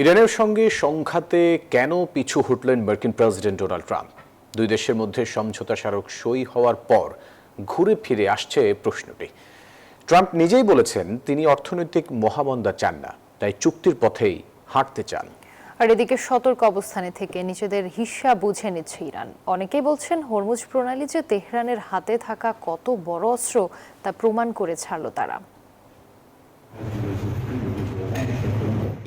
ইরানের সঙ্গে সংঘাতে কেন পিছু হটলেন মার্কিন প্রেসিডেন্ট ডোনাল্ড ট্রাম্প? দুই দেশের মধ্যে সমঝোতা স্মারক সই হওয়ার পর ঘুরে ফিরে আসছে প্রশ্নটি। ট্রাম্প নিজেই বলেছেন তিনি অর্থনৈতিক মহামন্দা চান না, তাই চুক্তির পথেই হাঁটতে চান। আর এদিকে সতর্ক অবস্থানে থেকে নিজেদের হিস্সা বুঝে নিচ্ছে ইরান। অনেকেই বলছেন হরমুজ প্রণালী যে তেহরানের হাতে থাকা কত বড় অস্ত্র তা প্রমাণ করে ছাড়লো তারা।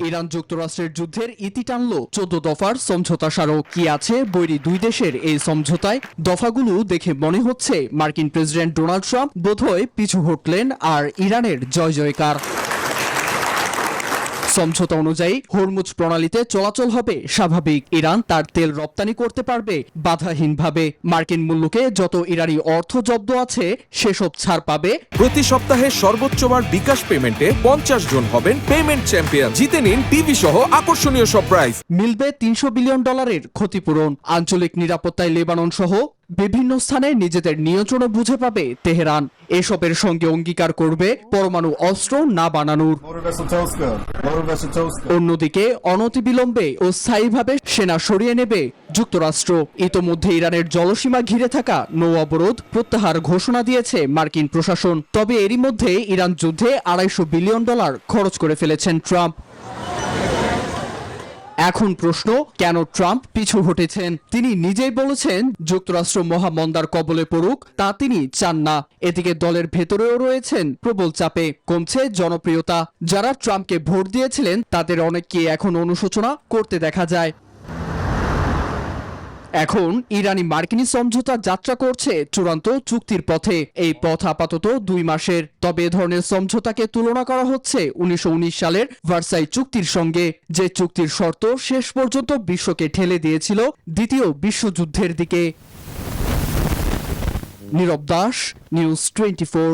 ইরান যুক্তরাষ্ট্রের যুদ্ধের ইতি টানল 14 দফার সমঝোতা স্মারক। কি আছে বৈরী দুই দেশের এই সমঝোতায়? দফাগুলো দেখে মনে হচ্ছে মার্কিন প্রেসিডেন্ট ডোনাল্ড ট্রাম্প বোধহয় পিছু হটলেন আর ইরানের জয় জয়কার। সমঝোতা অনুযায়ী হরমুজ প্রণালীতে চলাচল হবে স্বাভাবিক। ইরান তার তেল রপ্তানি করতে পারবে বাধাহীনভাবে। মার্কিন মূল্যকে যত ইরানি অর্থ জব্দ আছে সেসব ছাড় পাবে। প্রতি সপ্তাহে সর্বোচ্চবার বিকাশ পেমেন্টে 50 জন হবেন পেমেন্ট চ্যাম্পিয়ন। জিতে নিন টিভি সহ আকর্ষণীয় সব প্রাইজ। মিলবে $300 বিলিয়ন ক্ষতিপূরণ। আঞ্চলিক নিরাপত্তায় লেবানন সহ বিভিন্ন স্থানে নিজেদের নিয়ন্ত্রণ বুঝে পাবে তেহরান। এসবের সঙ্গে অঙ্গীকার করবে পরমাণু অস্ত্র না বানানোর। অন্যদিকে অনতিবিলম্বে ও স্থায়ীভাবে সেনা সরিয়ে নেবে যুক্তরাষ্ট্র। ইতোমধ্যে ইরানের জলসীমা ঘিরে থাকা নৌ অবরোধ প্রত্যাহার ঘোষণা দিয়েছে মার্কিন প্রশাসন। তবে এরই মধ্যে ইরান যুদ্ধে $250 বিলিয়ন খরচ করে ফেলেছেন ট্রাম্প। এখন প্রশ্ন, কেন ট্রাম্প পিছু হটেছেন? তিনি নিজেই বলেছেন যুক্তরাষ্ট্র মহামন্দার কবলে পড়ুক তা তিনি চান না। এদিকে দলের ভেতরেও রয়েছেন প্রবল চাপে। কমছে জনপ্রিয়তা। যারা ট্রাম্পকে ভোট দিয়েছিলেন তাদের অনেককে এখন অনুশোচনা করতে দেখা যায়। এখন ইরানি মার্কিনী সমঝোতা যাত্রা করছে চূড়ান্ত চুক্তির পথে। এই পথ আপাতত 2 মাসের। তবে এ ধরনের সমঝোতাকে তুলনা করা হচ্ছে 1919 সালের ভার্সাই চুক্তির সঙ্গে, যে চুক্তির শর্ত শেষ পর্যন্ত বিশ্বকে ঠেলে দিয়েছিল দ্বিতীয় বিশ্বযুদ্ধের দিকে। নীরব দাস, নিউজ 24।